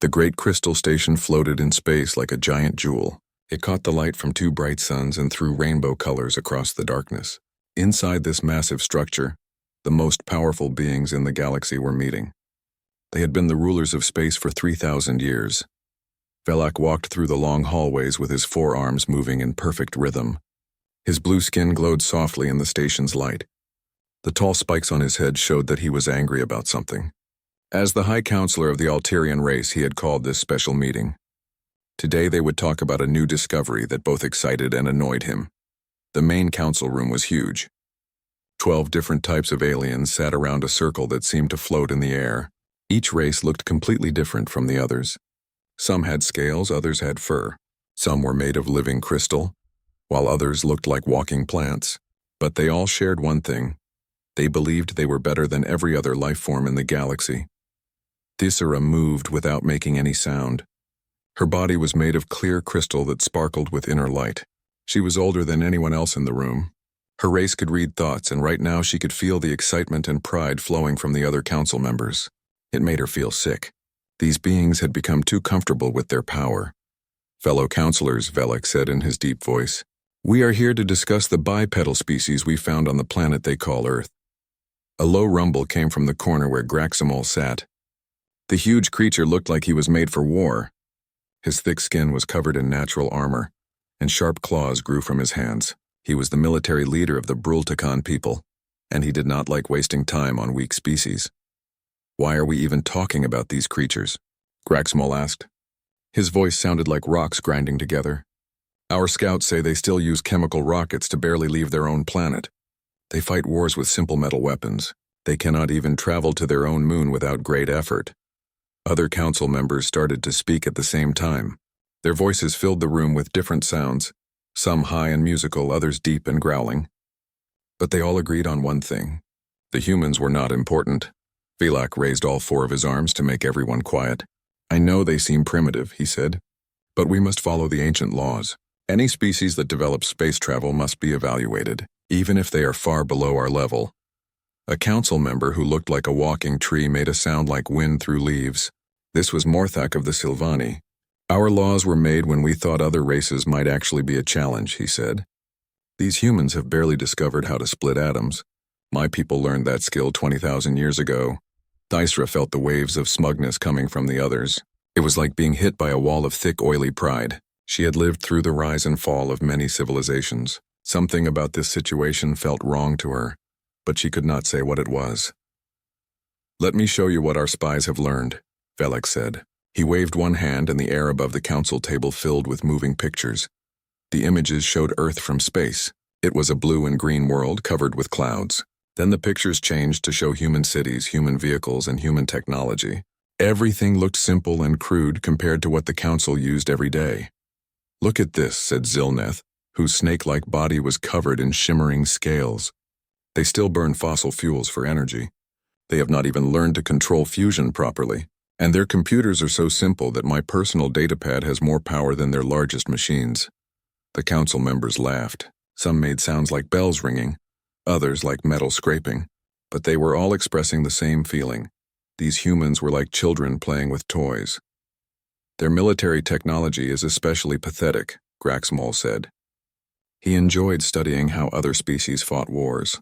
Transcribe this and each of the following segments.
The great crystal station floated in space like a giant jewel. It caught the light from two bright suns and threw rainbow colors across the darkness. Inside this massive structure, the most powerful beings in the galaxy were meeting. They had been the rulers of space for 3,000 years. Velak walked through the long hallways with his forearms moving in perfect rhythm. His blue skin glowed softly in the station's light. The tall spikes on his head showed that he was angry about something. As the High Counselor of the Altarian race, he had called this special meeting. Today they would talk about a new discovery that both excited and annoyed him. The main council room was huge. 12 different types of aliens sat around a circle that seemed to float in the air. Each race looked completely different from the others. Some had scales, others had fur. Some were made of living crystal, while others looked like walking plants. But they all shared one thing. They believed they were better than every other life form in the galaxy. Thyssera moved without making any sound. Her body was made of clear crystal that sparkled with inner light. She was older than anyone else in the room. Her race could read thoughts, and right now she could feel the excitement and pride flowing from the other council members. It made her feel sick. These beings had become too comfortable with their power. "Fellow counselors," Velak said in his deep voice, "we are here to discuss the bipedal species we found on the planet they call Earth." A low rumble came from the corner where Graximol sat. The huge creature looked like he was made for war. His thick skin was covered in natural armor, and sharp claws grew from his hands. He was the military leader of the Brultakan people, and he did not like wasting time on weak species. "Why are we even talking about these creatures?" Graximol asked. His voice sounded like rocks grinding together. "Our scouts say they still use chemical rockets to barely leave their own planet. They fight wars with simple metal weapons. They cannot even travel to their own moon without great effort." Other council members started to speak at the same time. Their voices filled the room with different sounds, some high and musical, others deep and growling. But they all agreed on one thing. The humans were not important. Velak raised all four of his arms to make everyone quiet. "I know they seem primitive," he said, "but we must follow the ancient laws. Any species that develops space travel must be evaluated, even if they are far below our level." A council member who looked like a walking tree made a sound like wind through leaves. This was Morthak of the Silvani. "Our laws were made when we thought other races might actually be a challenge," he said. "These humans have barely discovered how to split atoms. My people learned that skill 20,000 years ago." Thyssera felt the waves of smugness coming from the others. It was like being hit by a wall of thick, oily pride. She had lived through the rise and fall of many civilizations. Something about this situation felt wrong to her, but she could not say what it was. "Let me show you what our spies have learned," Velak said. He waved one hand, and the air above the council table filled with moving pictures. The images showed Earth from space. It was a blue and green world covered with clouds. Then the pictures changed to show human cities, human vehicles, and human technology. Everything looked simple and crude compared to what the council used every day. "Look at this," said Zilneth, whose snake-like body was covered in shimmering scales. "They still burn fossil fuels for energy. They have not even learned to control fusion properly. And their computers are so simple that my personal datapad has more power than their largest machines." The council members laughed. Some made sounds like bells ringing, others like metal scraping, but they were all expressing the same feeling. These humans were like children playing with toys. "Their military technology is especially pathetic," Graximol said. He enjoyed studying how other species fought wars.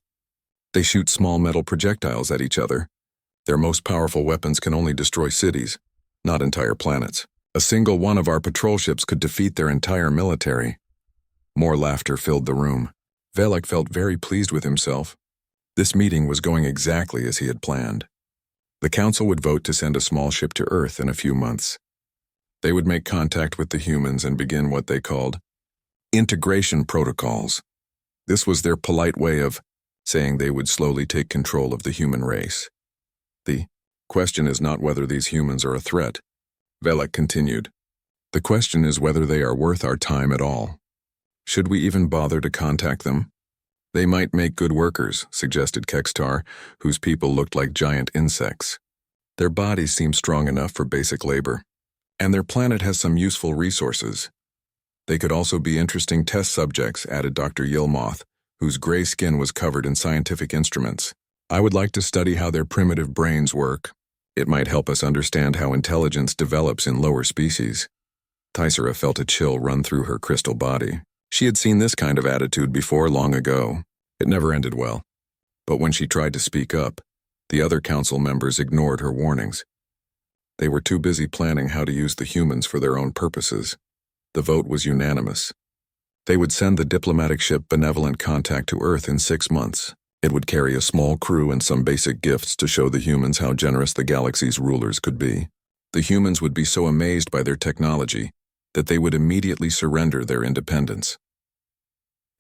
"They shoot small metal projectiles at each other. Their most powerful weapons can only destroy cities, not entire planets. A single one of our patrol ships could defeat their entire military." More laughter filled the room. Velak felt very pleased with himself. This meeting was going exactly as he had planned. The council would vote to send a small ship to Earth in a few months. They would make contact with the humans and begin what they called integration protocols. This was their polite way of saying they would slowly take control of the human race. "The question is not whether these humans are a threat," Velak continued. "The question is whether they are worth our time at all. Should we even bother to contact them? They might make good workers," suggested Kextar, whose people looked like giant insects. "Their bodies seem strong enough for basic labor, and their planet has some useful resources. They could also be interesting test subjects," added Dr. Yilmoth, whose gray skin was covered in scientific instruments. "I would like to study how their primitive brains work. It might help us understand how intelligence develops in lower species. Tysera felt a chill run through her crystal body. She had seen this kind of attitude before long ago. It never ended well. But when she tried to speak up, the other council members ignored her warnings. They were too busy planning how to use the humans for their own purposes. The vote was unanimous. They would send the diplomatic ship Benevolent Contact to Earth in 6 months. It would carry a small crew and some basic gifts to show the humans how generous the galaxy's rulers could be. The humans would be so amazed by their technology that they would immediately surrender their independence.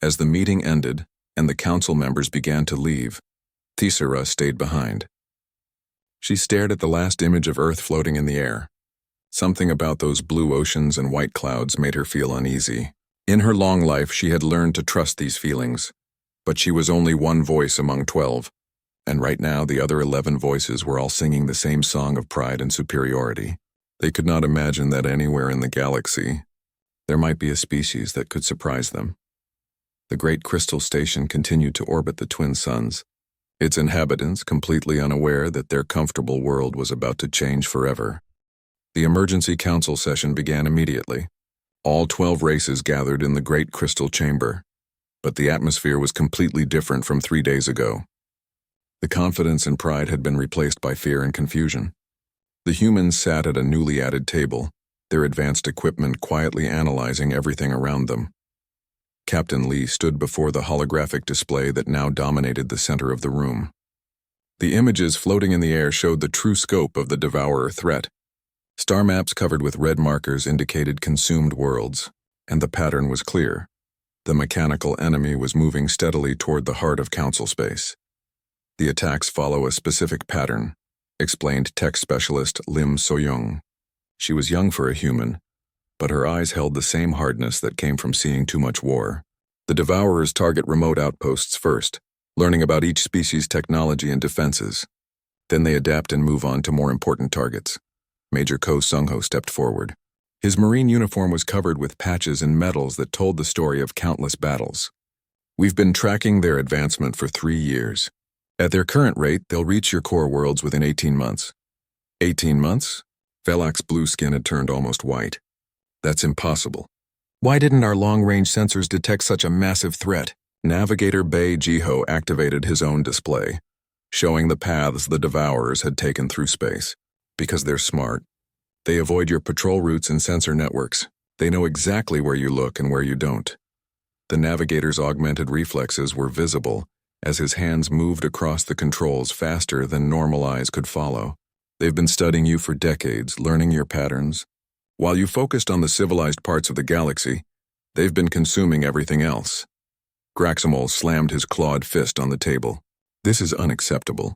As the meeting ended and the council members began to leave, Tysera stayed behind. She stared at the last image of Earth floating in the air. Something about those blue oceans and white clouds made her feel uneasy. In her long life, she had learned to trust these feelings, but she was only one voice among 12, and right now the other 11 voices were all singing the same song of pride and superiority. They could not imagine that anywhere in the galaxy, there might be a species that could surprise them. The great crystal station continued to orbit the twin suns, its inhabitants completely unaware that their comfortable world was about to change forever. The emergency council session began immediately. All 12 races gathered in the great crystal chamber, but the atmosphere was completely different from 3 days ago. The confidence and pride had been replaced by fear and confusion. The humans sat at a newly added table, their advanced equipment quietly analyzing everything around them. Captain Lee stood before the holographic display that now dominated the center of the room. The images floating in the air showed the true scope of the Devourer threat. Star maps covered with red markers indicated consumed worlds, and the pattern was clear. The mechanical enemy was moving steadily toward the heart of council space. The attacks follow a specific pattern, explained tech specialist Lim So-young. She was young for a human, but her eyes held the same hardness that came from seeing too much war. The Devourers target remote outposts first, learning about each species' technology and defenses. Then they adapt and move on to more important targets. Major Ko Sung-ho stepped forward. His marine uniform was covered with patches and medals that told the story of countless battles. We've been tracking their advancement for 3 years. At their current rate, they'll reach your core worlds within 18 months. 18 months? Velak's blue skin had turned almost white. That's impossible. Why didn't our long-range sensors detect such a massive threat? Navigator Bei Jiho activated his own display, showing the paths the Devourers had taken through space. Because they're smart. They avoid your patrol routes and sensor networks. They know exactly where you look and where you don't. The navigator's augmented reflexes were visible as his hands moved across the controls faster than normal eyes could follow. They've been studying you for decades, learning your patterns. While you focused on the civilized parts of the galaxy, they've been consuming everything else. Graxamol slammed his clawed fist on the table. This is unacceptable.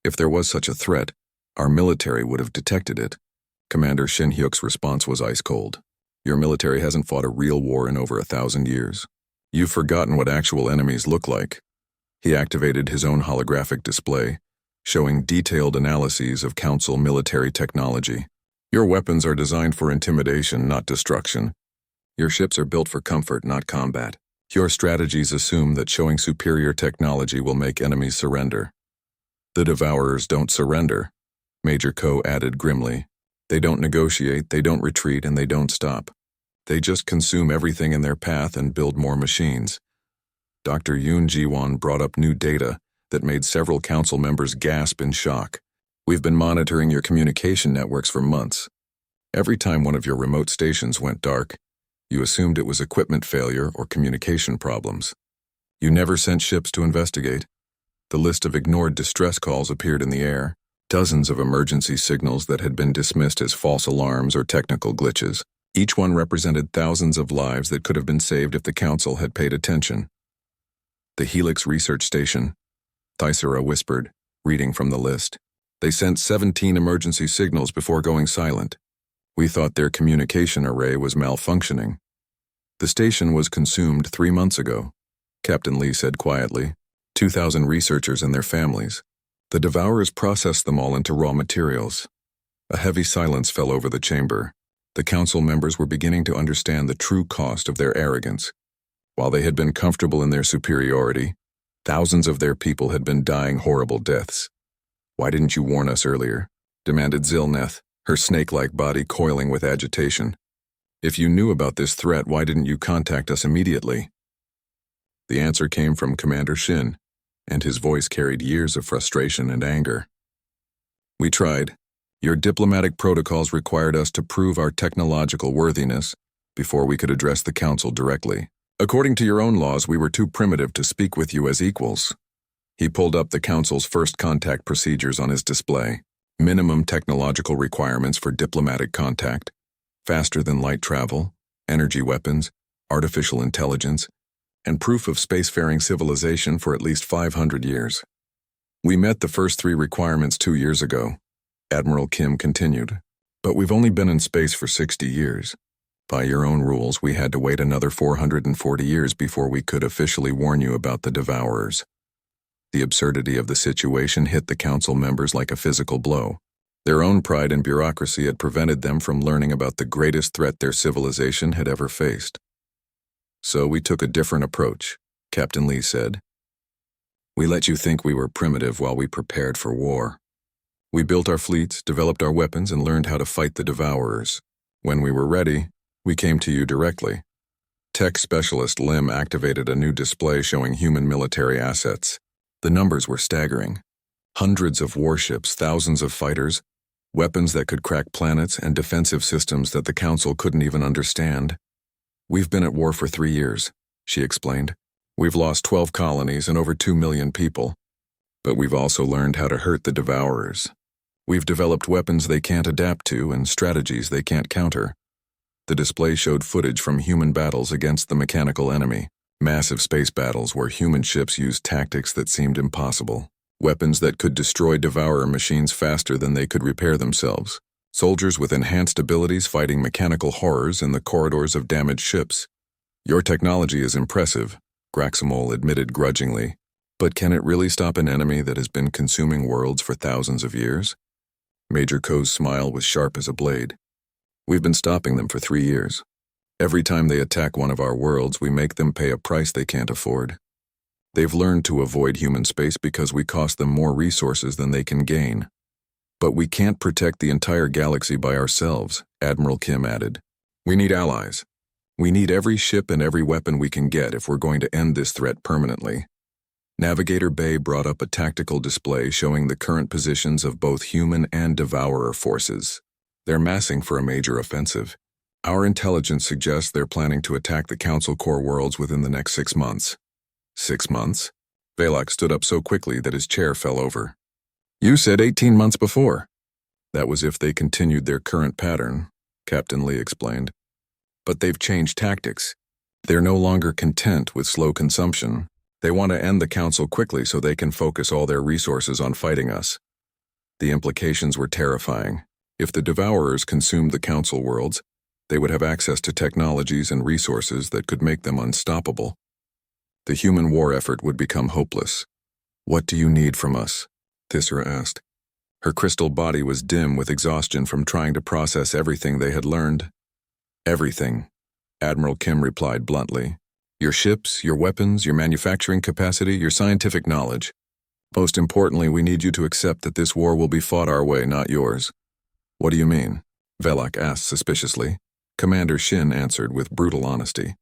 If there was such a threat, our military would have detected it. Commander Shin Hyuk's response was ice cold. Your military hasn't fought a real war in over 1,000 years. You've forgotten what actual enemies look like. He activated his own holographic display, showing detailed analyses of Council military technology. Your weapons are designed for intimidation, not destruction. Your ships are built for comfort, not combat. Your strategies assume that showing superior technology will make enemies surrender. The Devourers don't surrender, Major Ko added grimly. They don't negotiate, they don't retreat, and they don't stop. They just consume everything in their path and build more machines. Dr. Yoon Ji-won brought up new data that made several council members gasp in shock. We've been monitoring your communication networks for months. Every time one of your remote stations went dark, you assumed it was equipment failure or communication problems. You never sent ships to investigate. The list of ignored distress calls appeared in the air, dozens of emergency signals that had been dismissed as false alarms or technical glitches. Each one represented thousands of lives that could have been saved if the council had paid attention. The Helix Research Station, Tysera whispered, reading from the list. They sent 17 emergency signals before going silent. We thought their communication array was malfunctioning. The station was consumed 3 months ago, Captain Lee said quietly. 2,000 researchers and their families. The Devourers processed them all into raw materials. A heavy silence fell over the chamber. The council members were beginning to understand the true cost of their arrogance. While they had been comfortable in their superiority, thousands of their people had been dying horrible deaths. Why didn't you warn us earlier? demanded Zilneth, her snake-like body coiling with agitation. If you knew about this threat, why didn't you contact us immediately? The answer came from Commander Shin, and his voice carried years of frustration and anger. We tried. Your diplomatic protocols required us to prove our technological worthiness before we could address the Council directly. According to your own laws, we were too primitive to speak with you as equals. He pulled up the Council's first contact procedures on his display. Minimum technological requirements for diplomatic contact, faster than light travel, energy weapons, artificial intelligence, and proof of spacefaring civilization for at least 500 years. We met the first 3 requirements 2 years ago, Admiral Kim continued, but we've only been in space for 60 years. By your own rules, we had to wait another 440 years before we could officially warn you about the Devourers. The absurdity of the situation hit the Council members like a physical blow. Their own pride and bureaucracy had prevented them from learning about the greatest threat their civilization had ever faced. So we took a different approach, Captain Lee said. We let you think we were primitive while we prepared for war. We built our fleets, developed our weapons, and learned how to fight the Devourers. When we were ready, we came to you directly. Tech specialist Lim activated a new display showing human military assets. The numbers were staggering. Hundreds of warships, thousands of fighters, weapons that could crack planets, and defensive systems that the Council couldn't even understand. We've been at war for 3 years, she explained. We've lost 12 colonies and over 2 million people. But we've also learned how to hurt the Devourers. We've developed weapons they can't adapt to and strategies they can't counter. The display showed footage from human battles against the mechanical enemy. Massive space battles where human ships used tactics that seemed impossible. Weapons that could destroy Devourer machines faster than they could repair themselves. Soldiers with enhanced abilities fighting mechanical horrors in the corridors of damaged ships. Your technology is impressive, Graxamol admitted grudgingly. But can it really stop an enemy that has been consuming worlds for thousands of years? Major Ko's smile was sharp as a blade. We've been stopping them for 3 years. Every time they attack one of our worlds, we make them pay a price they can't afford. They've learned to avoid human space because we cost them more resources than they can gain. But we can't protect the entire galaxy by ourselves, Admiral Kim added. We need allies. We need every ship and every weapon we can get if we're going to end this threat permanently. Navigator Bay brought up a tactical display showing the current positions of both human and Devourer forces. They're massing for a major offensive. Our intelligence suggests they're planning to attack the Council core worlds within the next 6 months. 6 months? Velok stood up so quickly that his chair fell over. You said 18 months before. That was if they continued their current pattern, Captain Lee explained. But they've changed tactics. They're no longer content with slow consumption. They want to end the Council quickly so they can focus all their resources on fighting us. The implications were terrifying. If the Devourers consumed the Council worlds, they would have access to technologies and resources that could make them unstoppable. The human war effort would become hopeless. What do you need from us? Tissera asked. Her crystal body was dim with exhaustion from trying to process everything they had learned. Everything, Admiral Kim replied bluntly. Your ships, your weapons, your manufacturing capacity, your scientific knowledge. Most importantly, we need you to accept that this war will be fought our way, not yours. What do you mean? Velok asked suspiciously. Commander Shin answered with brutal honesty.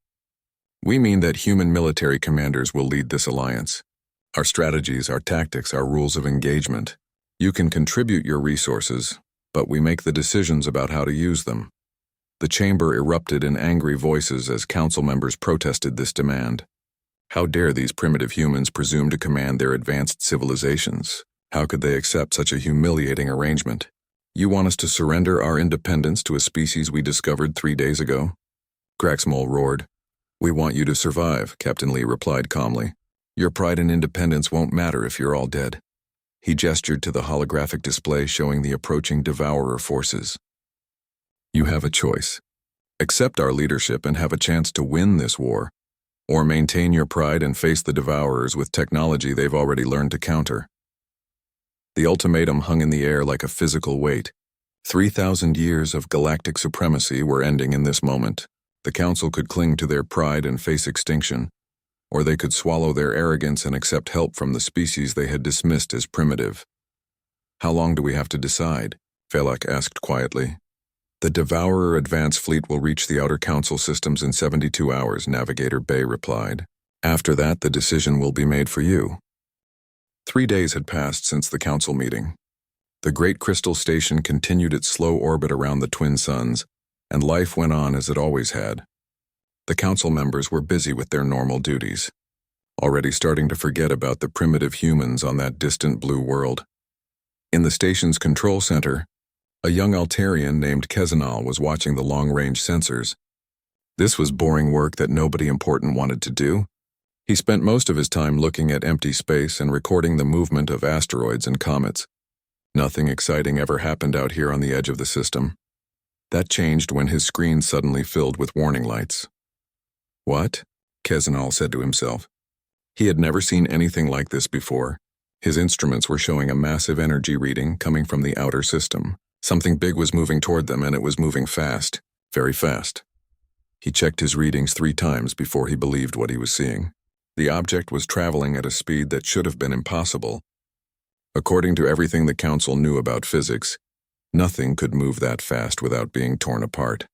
We mean that human military commanders will lead this alliance. Our strategies, our tactics, our rules of engagement. You can contribute your resources, but we make the decisions about how to use them. The chamber erupted in angry voices as council members protested this demand. How dare these primitive humans presume to command their advanced civilizations? How could they accept such a humiliating arrangement? You want us to surrender our independence to a species we discovered 3 days ago? Graxmol roared. We want you to survive, Captain Lee replied calmly. Your pride and independence won't matter if you're all dead. He gestured to the holographic display showing the approaching Devourer forces. You have a choice. Accept our leadership and have a chance to win this war, or maintain your pride and face the Devourers with technology they've already learned to counter. The ultimatum hung in the air like a physical weight. 3,000 years of galactic supremacy were ending in this moment. The Council could cling to their pride and face extinction, or they could swallow their arrogance and accept help from the species they had dismissed as primitive. How long do we have to decide? Velak asked quietly. The Devourer Advance Fleet will reach the Outer Council systems in 72 hours, Navigator Bay replied. After that, the decision will be made for you. 3 days had passed since the council meeting. The Great Crystal Station continued its slow orbit around the twin suns, and life went on as it always had. The council members were busy with their normal duties, already starting to forget about the primitive humans on that distant blue world. In the station's control center, a young Altarian named Kezanal was watching the long-range sensors. This was boring work that nobody important wanted to do. He spent most of his time looking at empty space and recording the movement of asteroids and comets. Nothing exciting ever happened out here on the edge of the system. That changed when his screen suddenly filled with warning lights. What? Kezanal said to himself. He had never seen anything like this before. His instruments were showing a massive energy reading coming from the outer system. Something big was moving toward them, and it was moving fast, very fast. He checked his readings 3 times before he believed what he was seeing. The object was traveling at a speed that should have been impossible. According to everything the Council knew about physics, nothing could move that fast without being torn apart.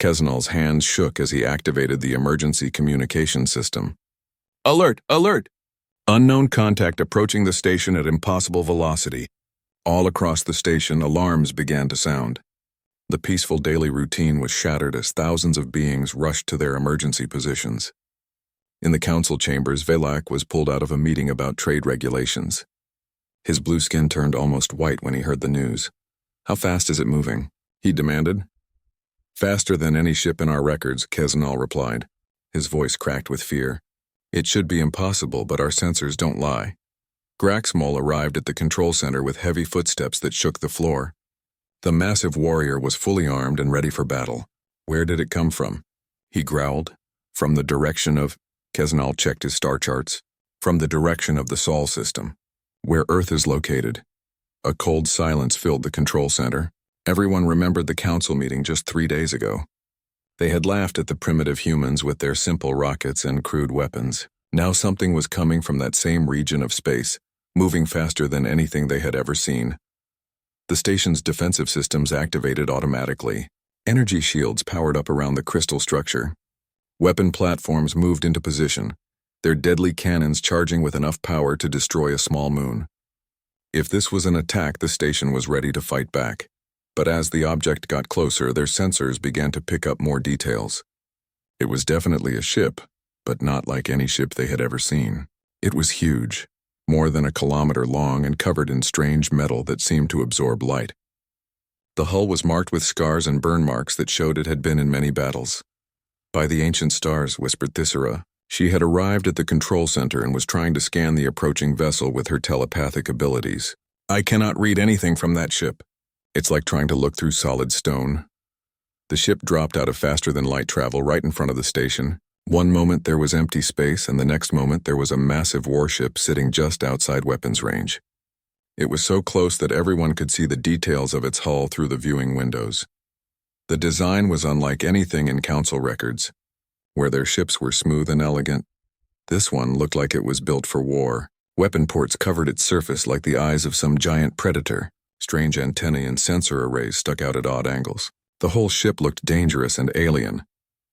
Kezanal's hands shook as he activated the emergency communication system. Alert! Alert! Unknown contact approaching the station at impossible velocity. All across the station, alarms began to sound. The peaceful daily routine was shattered as thousands of beings rushed to their emergency positions. In the council chambers, Velak was pulled out of a meeting about trade regulations. His blue skin turned almost white when he heard the news. How fast is it moving? He demanded. Faster than any ship in our records, Kezanal replied. His voice cracked with fear. It should be impossible, but our sensors don't lie. Graxmol arrived at the control center with heavy footsteps that shook the floor. The massive warrior was fully armed and ready for battle. Where did it come from? He growled. From the direction of... Kezanal checked his star charts. From the direction of the Sol system, where Earth is located. A cold silence filled the control center. Everyone remembered the council meeting just 3 days ago. They had laughed at the primitive humans with their simple rockets and crude weapons. Now something was coming from that same region of space, moving faster than anything they had ever seen. The station's defensive systems activated automatically. Energy shields powered up around the crystal structure. Weapon platforms moved into position, their deadly cannons charging with enough power to destroy a small moon. If this was an attack, the station was ready to fight back. But as the object got closer, their sensors began to pick up more details. It was definitely a ship, but not like any ship they had ever seen. It was huge, more than 1 kilometer long and covered in strange metal that seemed to absorb light. The hull was marked with scars and burn marks that showed it had been in many battles. By the ancient stars, whispered Thyssera. She had arrived at the control center and was trying to scan the approaching vessel with her telepathic abilities. I cannot read anything from that ship. It's like trying to look through solid stone. The ship dropped out of faster-than-light travel right in front of the station. One moment there was empty space, and the next moment there was a massive warship sitting just outside weapons range. It was so close that everyone could see the details of its hull through the viewing windows. The design was unlike anything in council records, where their ships were smooth and elegant. This one looked like it was built for war. Weapon ports covered its surface like the eyes of some giant predator. Strange antennae and sensor arrays stuck out at odd angles. The whole ship looked dangerous and alien.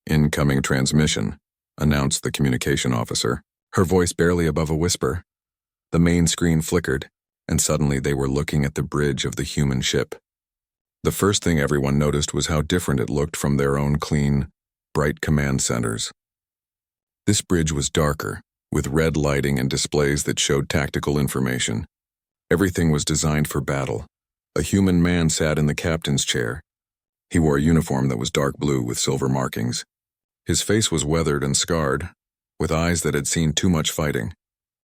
Incoming transmission, announced the communication officer, her voice barely above a whisper. The main screen flickered, and suddenly they were looking at the bridge of the human ship. The first thing everyone noticed was how different it looked from their own clean, bright command centers. This bridge was darker, with red lighting and displays that showed tactical information. Everything was designed for battle. A human man sat in the captain's chair. He wore a uniform that was dark blue with silver markings. His face was weathered and scarred, with eyes that had seen too much fighting.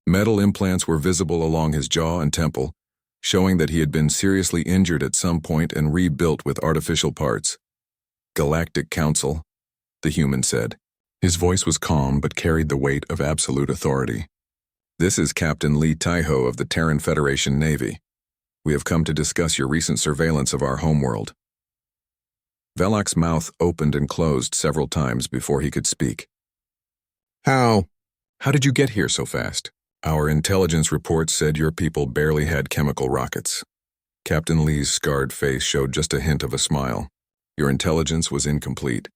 Metal implants were visible along his jaw and temple, showing that he had been seriously injured at some point and rebuilt with artificial parts. Galactic Council, the human said. His voice was calm but carried the weight of absolute authority. This is Captain Lee Taiho of the Terran Federation Navy. We have come to discuss your recent surveillance of our homeworld. Velak's mouth opened and closed several times before he could speak. How did you get here so fast? Our intelligence reports said your people barely had chemical rockets. Captain Lee's scarred face showed just a hint of a smile. Your intelligence was incomplete.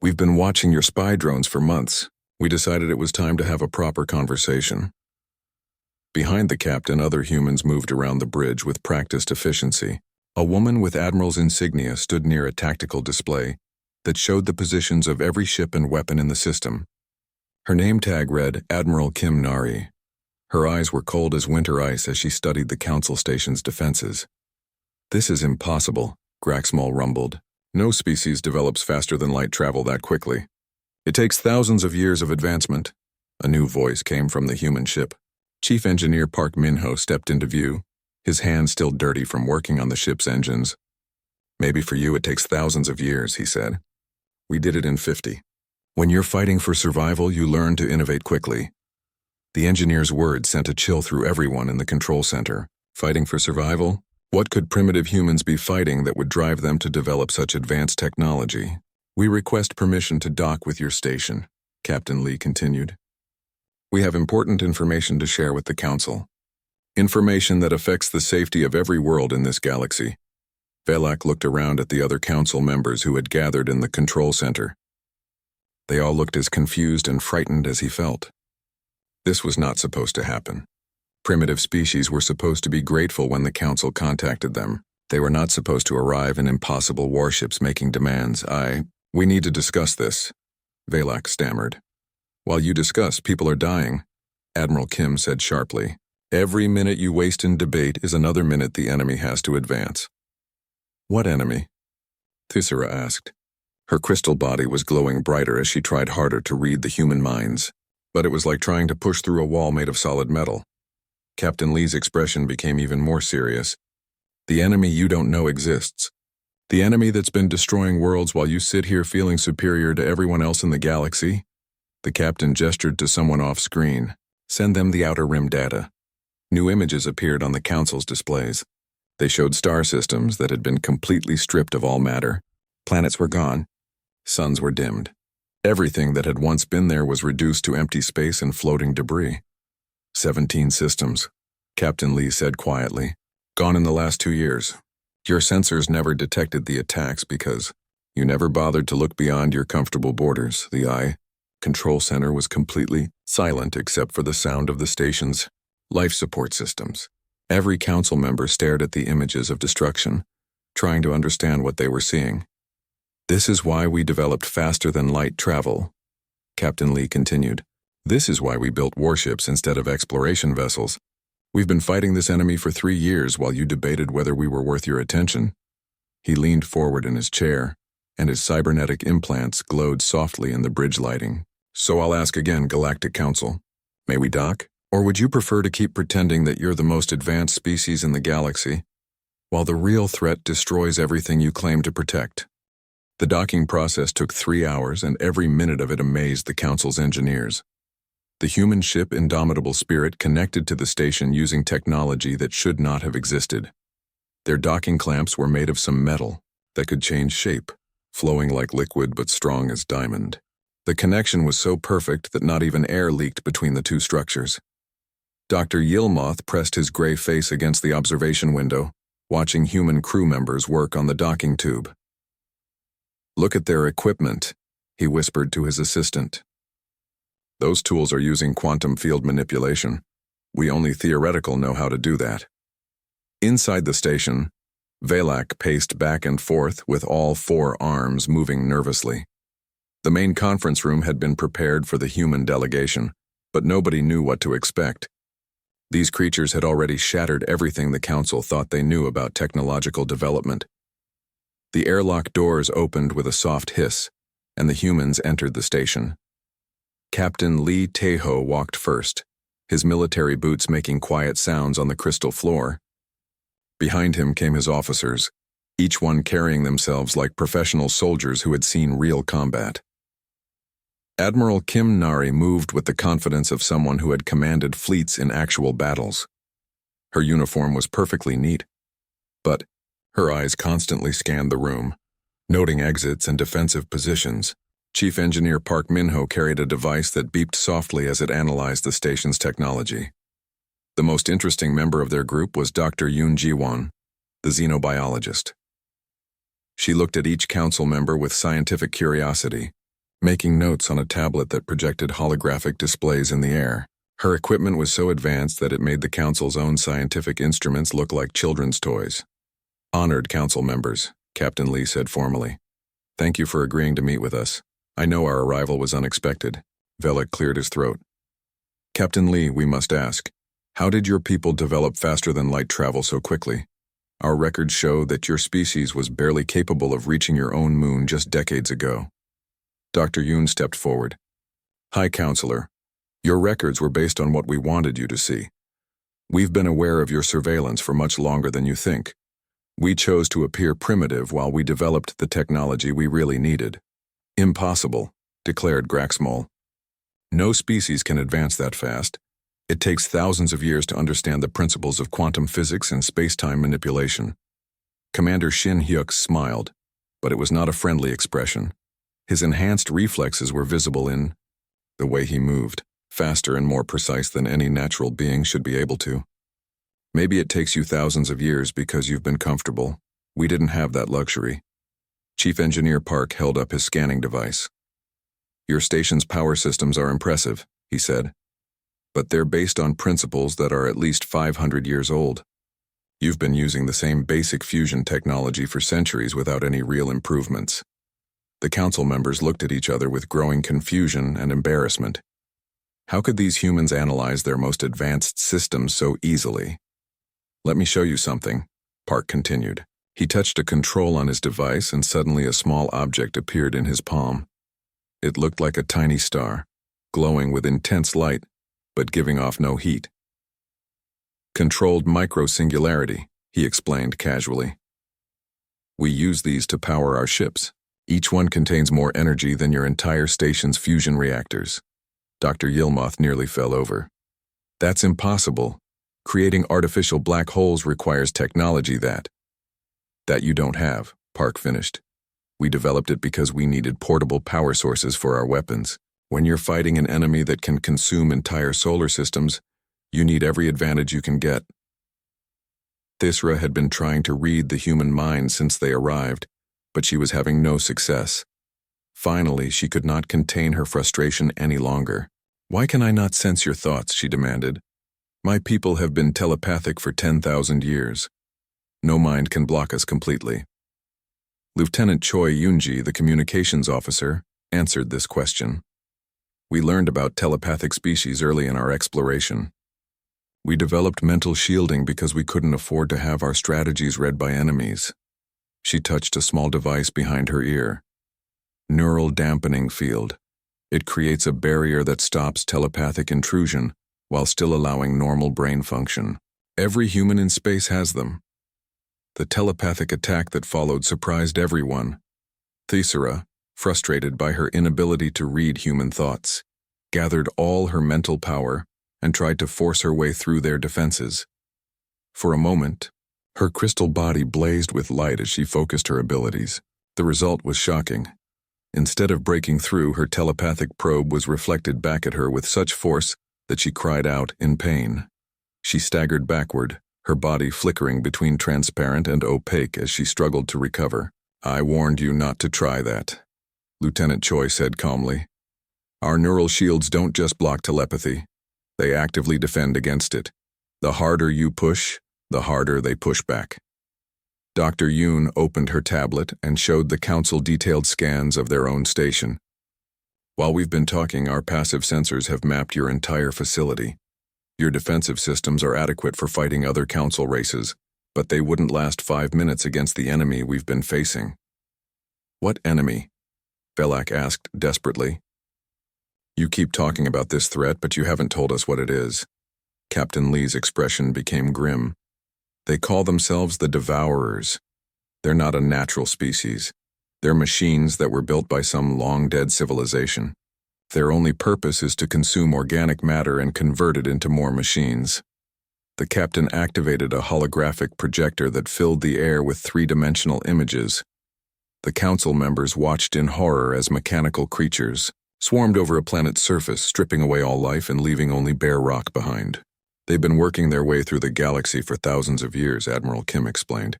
We've been watching your spy drones for months. We decided it was time to have a proper conversation. Behind the captain, other humans moved around the bridge with practiced efficiency. A woman with admiral's insignia stood near a tactical display that showed the positions of every ship and weapon in the system. Her name tag read Admiral Kim Nari. Her eyes were cold as winter ice as she studied the Council Station's defenses. "This is impossible," Graxmal rumbled. "No species develops faster than light travel that quickly. It takes thousands of years of advancement." A new voice came from the human ship. Chief Engineer Park Min-ho stepped into view, his hands still dirty from working on the ship's engines. "Maybe for you it takes thousands of years," he said. "We did it in 50. When you're fighting for survival, you learn to innovate quickly." The engineer's words sent a chill through everyone in the control center. Fighting for survival? What could primitive humans be fighting that would drive them to develop such advanced technology? "We request permission to dock with your station," Captain Lee continued. "We have important information to share with the Council. Information that affects the safety of every world in this galaxy." Velak looked around at the other Council members who had gathered in the control center. They all looked as confused and frightened as he felt. This was not supposed to happen. Primitive species were supposed to be grateful when the Council contacted them. They were not supposed to arrive in impossible warships making demands. "We need to discuss this," Velak stammered. "While you discuss, people are dying," Admiral Kim said sharply. "Every minute you waste in debate is another minute the enemy has to advance." "What enemy?" Thisera asked. Her crystal body was glowing brighter as she tried harder to read the human minds, but it was like trying to push through a wall made of solid metal. Captain Lee's expression became even more serious. "The enemy you don't know exists. The enemy that's been destroying worlds while you sit here feeling superior to everyone else in the galaxy?" The captain gestured to someone off-screen. "Send them the Outer Rim data." New images appeared on the Council's displays. They showed star systems that had been completely stripped of all matter. Planets were gone. Suns were dimmed. Everything that had once been there was reduced to empty space and floating debris. 17 systems, Captain Lee said quietly. "Gone in the last 2 years. Your sensors never detected the attacks because you never bothered to look beyond your comfortable borders." The control center was completely silent except for the sound of the station's life support systems. Every council member stared at the images of destruction, trying to understand what they were seeing. "This is why we developed faster-than-light travel," Captain Lee continued. "This is why we built warships instead of exploration vessels. We've been fighting this enemy for 3 years while you debated whether we were worth your attention." He leaned forward in his chair, and his cybernetic implants glowed softly in the bridge lighting. "So I'll ask again, Galactic Council. May we dock? Or would you prefer to keep pretending that you're the most advanced species in the galaxy, while the real threat destroys everything you claim to protect?" The docking process took 3 hours, and every minute of it amazed the Council's engineers. The human ship Indomitable Spirit connected to the station using technology that should not have existed. Their docking clamps were made of some metal that could change shape, flowing like liquid but strong as diamond. The connection was so perfect that not even air leaked between the two structures. Dr. Yilmoth pressed his gray face against the observation window, watching human crew members work on the docking tube. "Look at their equipment," he whispered to his assistant. "Those tools are using quantum field manipulation. We only theoretical know how to do that." Inside the station, Velak paced back and forth with all 4 arms moving nervously. The main conference room had been prepared for the human delegation, but nobody knew what to expect. These creatures had already shattered everything the Council thought they knew about technological development. The airlock doors opened with a soft hiss, and the humans entered the station. Captain Lee Taeho walked first, his military boots making quiet sounds on the crystal floor. Behind him came his officers, each one carrying themselves like professional soldiers who had seen real combat. Admiral Kim Nari moved with the confidence of someone who had commanded fleets in actual battles. Her uniform was perfectly neat, but her eyes constantly scanned the room, noting exits and defensive positions. Chief Engineer Park Min-ho carried a device that beeped softly as it analyzed the station's technology. The most interesting member of their group was Dr. Yoon Ji-won. the xenobiologist. She looked at each council member with scientific curiosity, making notes on a tablet that projected holographic displays in the air. Her equipment was so advanced that it made the council's own scientific instruments look like children's toys. "Honored council members," Captain Lee said formally. "Thank you for agreeing to meet with us. I know our arrival was unexpected." Velik cleared his throat. "Captain Lee, we must ask, how did your people develop faster-than-light travel so quickly? Our records show that your species was barely capable of reaching your own moon just decades ago." Dr. Yoon stepped forward. "Hi, Counselor. Your records were based on what we wanted you to see. We've been aware of your surveillance for much longer than you think. We chose to appear primitive while we developed the technology we really needed." "Impossible," declared Graxmol. "No species can advance that fast. It takes thousands of years to understand the principles of quantum physics and space-time manipulation." Commander Shin Hyuk smiled, but it was not a friendly expression. His enhanced reflexes were visible in the way he moved, faster and more precise than any natural being should be able to. "Maybe it takes you thousands of years because you've been comfortable. We didn't have that luxury." Chief Engineer Park held up his scanning device. "Your station's power systems are impressive," he said, "but they're based on principles that are at least 500 years old. You've been using the same basic fusion technology for centuries without any real improvements." The council members looked at each other with growing confusion and embarrassment. How could these humans analyze their most advanced systems so easily? "Let me show you something," Park continued. He touched a control on his device and suddenly a small object appeared in his palm. It looked like a tiny star, glowing with intense light, but giving off no heat. "Controlled micro-singularity," he explained casually. "We use these to power our ships. Each one contains more energy than your entire station's fusion reactors." Dr. Yilmoth nearly fell over. "That's impossible. Creating artificial black holes requires technology that you don't have," Park finished. "We developed it because we needed portable power sources for our weapons. When you're fighting an enemy that can consume entire solar systems, you need every advantage you can get." Thisra had been trying to read the human mind since they arrived, but she was having no success. Finally, she could not contain her frustration any longer. "Why can I not sense your thoughts?" she demanded. "My people have been telepathic for 10,000 years. No mind can block us completely." Lieutenant Choi Yoonji, the communications officer, answered this question. "We learned about telepathic species early in our exploration. We developed mental shielding because we couldn't afford to have our strategies read by enemies." She touched a small device behind her ear. "Neural dampening field. It creates a barrier that stops telepathic intrusion while still allowing normal brain function. Every human in space has them." The telepathic attack that followed surprised everyone. Thisra, frustrated by her inability to read human thoughts, gathered all her mental power and tried to force her way through their defenses. For a moment, her crystal body blazed with light as she focused her abilities. The result was shocking. Instead of breaking through, her telepathic probe was reflected back at her with such force that she cried out in pain. She staggered backward, her body flickering between transparent and opaque as she struggled to recover. "I warned you not to try that," Lieutenant Choi said calmly. "Our neural shields don't just block telepathy. They actively defend against it. The harder you push, the harder they push back." Dr. Yoon opened her tablet and showed the council detailed scans of their own station. "While we've been talking, our passive sensors have mapped your entire facility. Your defensive systems are adequate for fighting other council races, but they wouldn't last 5 minutes against the enemy we've been facing." "What enemy?" Velak asked desperately. "You keep talking about this threat, but you haven't told us what it is." Captain Lee's expression became grim. "They call themselves the Devourers. They're not a natural species. They're machines that were built by some long-dead civilization. Their only purpose is to consume organic matter and convert it into more machines." The captain activated a holographic projector that filled the air with three-dimensional images. The council members watched in horror as mechanical creatures swarmed over a planet's surface, stripping away all life and leaving only bare rock behind. "They've been working their way through the galaxy for thousands of years," Admiral Kim explained.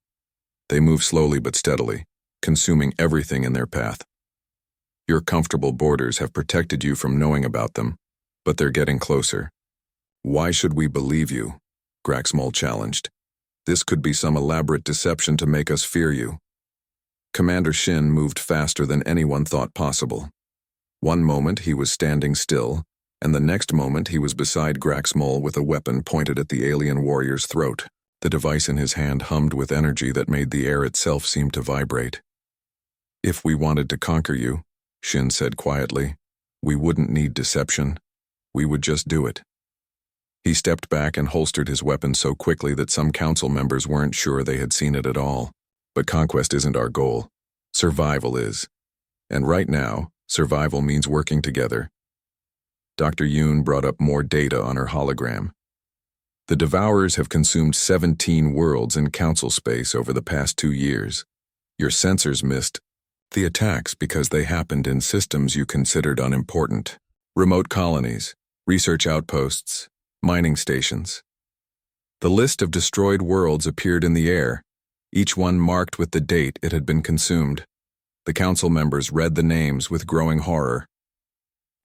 They move slowly but steadily, consuming everything in their path. Your comfortable borders have protected you from knowing about them, but they're getting closer. Why should we believe you? Graxmol challenged. This could be some elaborate deception to make us fear you. Commander Shin moved faster than anyone thought possible. One moment he was standing still, and the next moment he was beside Graxmol with a weapon pointed at the alien warrior's throat. The device in his hand hummed with energy that made the air itself seem to vibrate. If we wanted to conquer you, Shin said quietly, we wouldn't need deception. We would just do it. He stepped back and holstered his weapon so quickly that some council members weren't sure they had seen it at all. But conquest isn't our goal. Survival is. And right now, survival means working together. Dr. Yoon brought up more data on her hologram. The Devourers have consumed 17 worlds in council space over the past 2 years. Your sensors missed the attacks because they happened in systems you considered unimportant. Remote colonies, research outposts, mining stations. The list of destroyed worlds appeared in the air, each one marked with the date it had been consumed. The council members read the names with growing horror.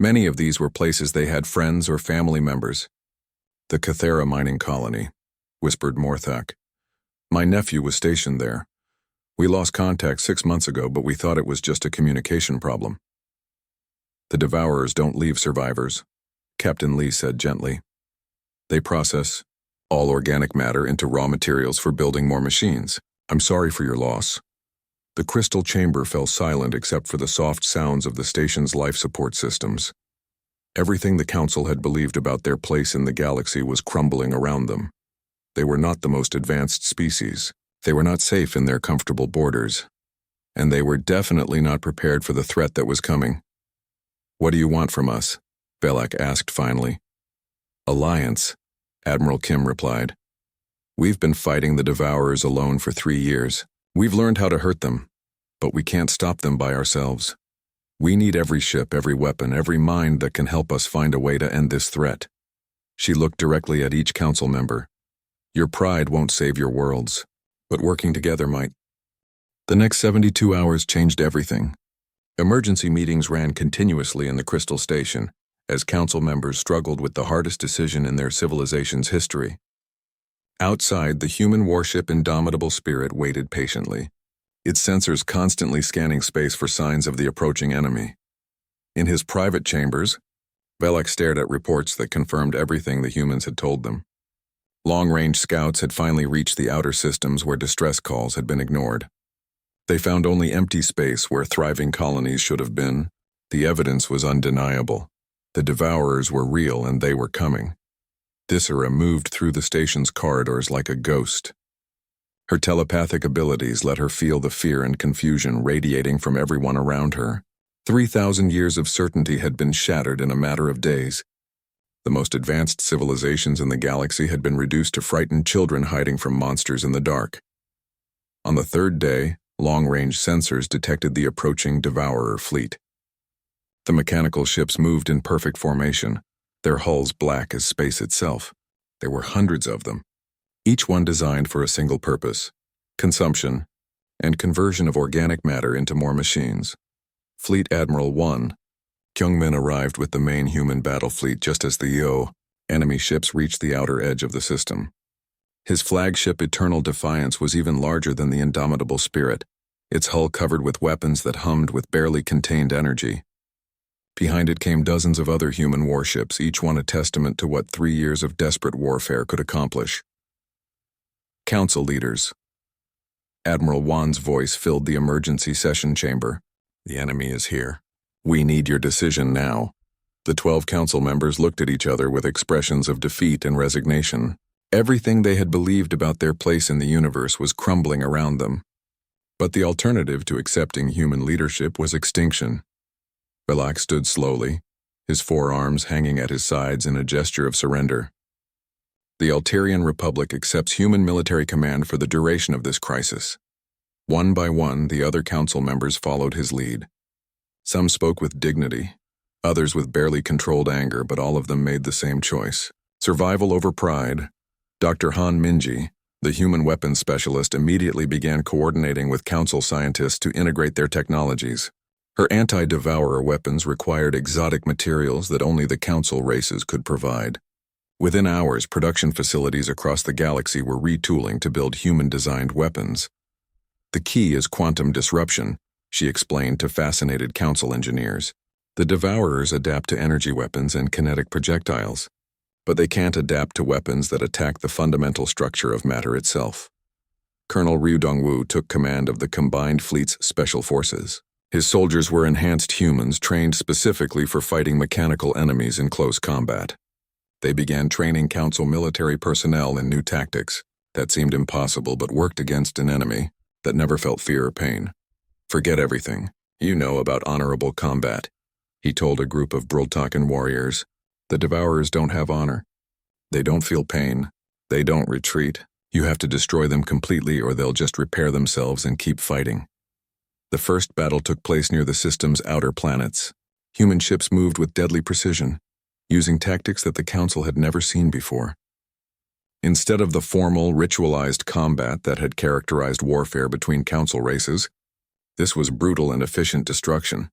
Many of these were places they had friends or family members. The Cathera mining colony, whispered Morthak. My nephew was stationed there. We lost contact 6 months ago, but we thought it was just a communication problem. The Devourers don't leave survivors, Captain Lee said gently. They process all organic matter into raw materials for building more machines. I'm sorry for your loss. The crystal chamber fell silent except for the soft sounds of the station's life support systems. Everything the council had believed about their place in the galaxy was crumbling around them. They were not the most advanced species. They were not safe in their comfortable borders. And they were definitely not prepared for the threat that was coming. What do you want from us? Belak asked finally. Alliance, Admiral Kim replied. We've been fighting the Devourers alone for 3 years. We've learned how to hurt them, but we can't stop them by ourselves. We need every ship, every weapon, every mind that can help us find a way to end this threat. She looked directly at each council member. Your pride won't save your worlds, but working together might. The next 72 hours changed everything. Emergency meetings ran continuously in the Crystal Station, as council members struggled with the hardest decision in their civilization's history. Outside, the human warship Indomitable Spirit waited patiently, its sensors constantly scanning space for signs of the approaching enemy. In his private chambers, Belak stared at reports that confirmed everything the humans had told them. Long-range scouts had finally reached the outer systems where distress calls had been ignored. They found only empty space where thriving colonies should have been. The evidence was undeniable. The Devourers were real and they were coming. Dissera moved through the station's corridors like a ghost. Her telepathic abilities let her feel the fear and confusion radiating from everyone around her. 3,000 years of certainty had been shattered in a matter of days. The most advanced civilizations in the galaxy had been reduced to frightened children hiding from monsters in the dark. On the 3rd day, long-range sensors detected the approaching Devourer fleet. The mechanical ships moved in perfect formation, their hulls black as space itself. There were hundreds of them, each one designed for a single purpose: consumption and conversion of organic matter into more machines. Fleet Admiral 1, Kyungmin, arrived with the main human battle fleet just as the Yo enemy ships reached the outer edge of the system. His flagship Eternal Defiance was even larger than the Indomitable Spirit, its hull covered with weapons that hummed with barely contained energy. Behind it came dozens of other human warships, each one a testament to what 3 years of desperate warfare could accomplish. Council leaders. Admiral Wan's voice filled the emergency session chamber. The enemy is here. We need your decision now. The 12 council members looked at each other with expressions of defeat and resignation. Everything they had believed about their place in the universe was crumbling around them. But the alternative to accepting human leadership was extinction. Belak stood slowly, his forearms hanging at his sides in a gesture of surrender. The Altarian Republic accepts human military command for the duration of this crisis. One by one, the other council members followed his lead. Some spoke with dignity, others with barely controlled anger, but all of them made the same choice. Survival over pride. Dr. Han Minji, The human weapons specialist immediately began coordinating with Council scientists to integrate their technologies. Her anti-devourer weapons required exotic materials that only the Council races could provide. Within hours, production facilities across the galaxy were retooling to build human-designed weapons. The key is quantum disruption, she explained to fascinated Council engineers. The devourers adapt to energy weapons and kinetic projectiles, but they can't adapt to weapons that attack the fundamental structure of matter itself. Colonel Ryu Dongwu took command of the Combined Fleet's Special Forces. His soldiers were enhanced humans trained specifically for fighting mechanical enemies in close combat. They began training Council military personnel in new tactics that seemed impossible but worked against an enemy that never felt fear or pain. "Forget everything you know about honorable combat," he told a group of Brultakan warriors. "The Devourers don't have honor. They don't feel pain. They don't retreat. You have to destroy them completely or they'll just repair themselves and keep fighting." The first battle took place near the system's outer planets. Human ships moved with deadly precision, using tactics that the Council had never seen before. Instead of the formal, ritualized combat that had characterized warfare between Council races, this was brutal and efficient destruction.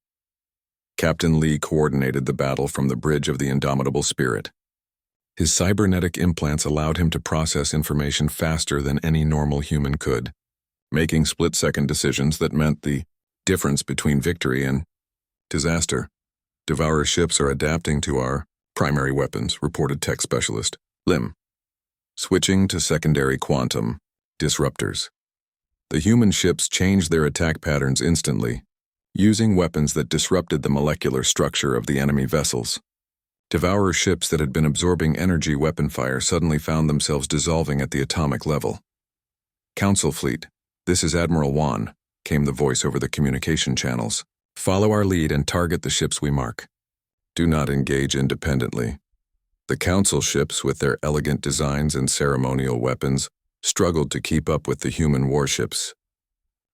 Captain Lee coordinated the battle from the bridge of the Indomitable Spirit. His cybernetic implants allowed him to process information faster than any normal human could, making split-second decisions that meant the difference between victory and disaster. "Devourer ships are adapting to our primary weapons," reported tech specialist Lim. "Switching to secondary quantum disruptors." The human ships changed their attack patterns instantly, using weapons that disrupted the molecular structure of the enemy vessels. Devourer ships that had been absorbing energy weapon fire suddenly found themselves dissolving at the atomic level. "Council fleet, this is Admiral Wan," came the voice over the communication channels. "Follow our lead and target the ships we mark. Do not engage independently." The Council ships, with their elegant designs and ceremonial weapons, struggled to keep up with the human warships.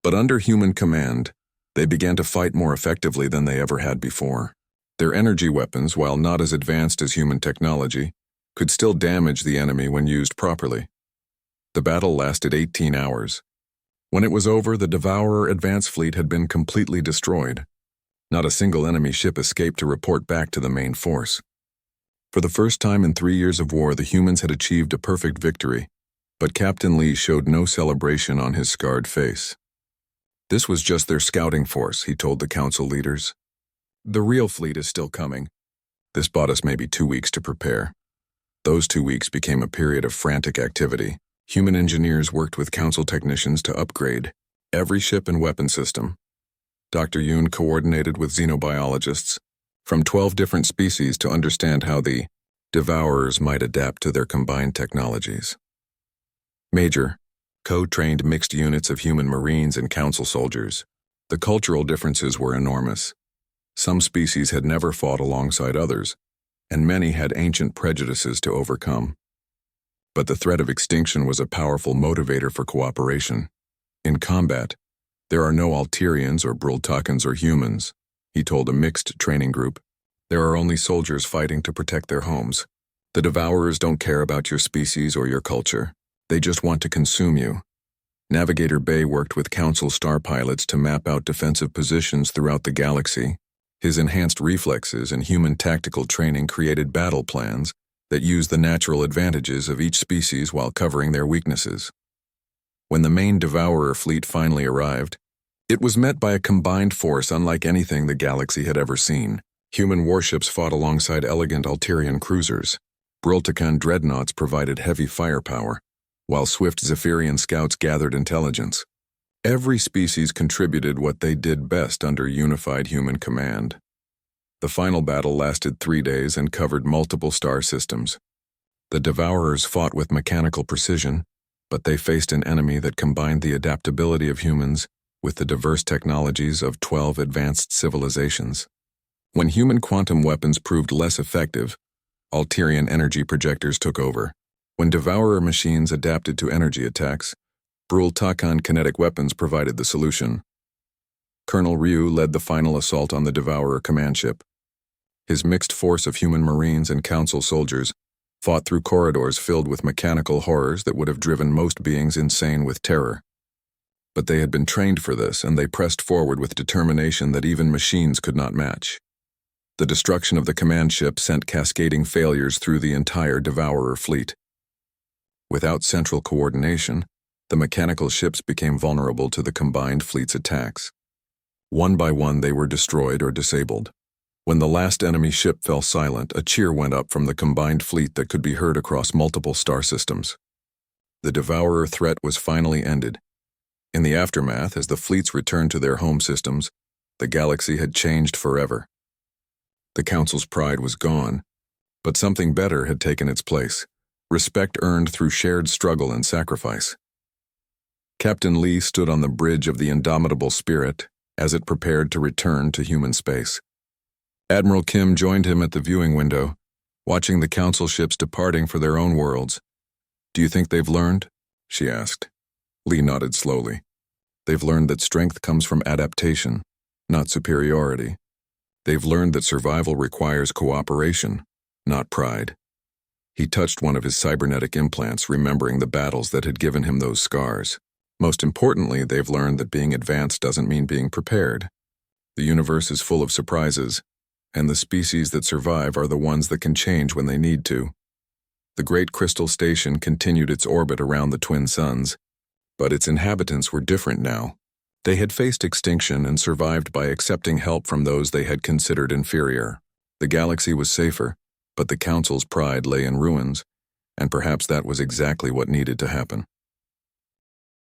But under human command, they began to fight more effectively than they ever had before. Their energy weapons, while not as advanced as human technology, could still damage the enemy when used properly. The battle lasted 18 hours. When it was over, the Devourer advance fleet had been completely destroyed. Not a single enemy ship escaped to report back to the main force. For the first time in 3 years of war, the humans had achieved a perfect victory, but Captain Lee showed no celebration on his scarred face. "This was just their scouting force," he told the Council leaders. "The real fleet is still coming. This bought us maybe 2 weeks to prepare." Those 2 weeks became a period of frantic activity. Human engineers worked with Council technicians to upgrade every ship and weapon system. Dr. Yoon coordinated with xenobiologists from 12 different species to understand how the Devourers might adapt to their combined technologies. Major, co-trained mixed units of human Marines and Council soldiers. The cultural differences were enormous. Some species had never fought alongside others, and many had ancient prejudices to overcome. But the threat of extinction was a powerful motivator for cooperation. "In combat, there are no Alterians or Brultakans or humans," he told a mixed training group. "There are only soldiers fighting to protect their homes. The Devourers don't care about your species or your culture. They just want to consume you." Navigator Bay worked with Council star pilots to map out defensive positions throughout the galaxy. His enhanced reflexes and human tactical training created battle plans that used the natural advantages of each species while covering their weaknesses. When the main Devourer fleet finally arrived, it was met by a combined force unlike anything the galaxy had ever seen. Human warships fought alongside elegant Alterian cruisers. Brultakan dreadnoughts provided heavy firepower, while swift Zephyrian scouts gathered intelligence. Every species contributed what they did best under unified human command. The final battle lasted 3 days and covered multiple star systems. The Devourers fought with mechanical precision, but they faced an enemy that combined the adaptability of humans with the diverse technologies of 12 advanced civilizations. When human quantum weapons proved less effective, Alterian energy projectors took over. When Devourer machines adapted to energy attacks, Brultakan kinetic weapons provided the solution. Colonel Ryu led the final assault on the Devourer command ship. His mixed force of human Marines and Council soldiers fought through corridors filled with mechanical horrors that would have driven most beings insane with terror. But they had been trained for this, and they pressed forward with determination that even machines could not match. The destruction of the command ship sent cascading failures through the entire Devourer fleet. Without central coordination, the mechanical ships became vulnerable to the combined fleet's attacks. One by one, they were destroyed or disabled. When the last enemy ship fell silent, a cheer went up from the combined fleet that could be heard across multiple star systems. The Devourer threat was finally ended. In the aftermath, as the fleets returned to their home systems, the galaxy had changed forever. The Council's pride was gone, but something better had taken its place, respect earned through shared struggle and sacrifice. Captain Lee stood on the bridge of the Indomitable Spirit as it prepared to return to human space. Admiral Kim joined him at the viewing window, watching the Council ships departing for their own worlds. "Do you think they've learned?" she asked. Lee nodded slowly. "They've learned that strength comes from adaptation, not superiority. They've learned that survival requires cooperation, not pride." He touched one of his cybernetic implants, remembering the battles that had given him those scars. Most importantly, they've learned that being advanced doesn't mean being prepared. The universe is full of surprises, and the species that survive are the ones that can change when they need to. The Great Crystal Station continued its orbit around the twin suns, but its inhabitants were different now. They had faced extinction and survived by accepting help from those they had considered inferior. The galaxy was safer, but the Council's pride lay in ruins, and perhaps that was exactly what needed to happen.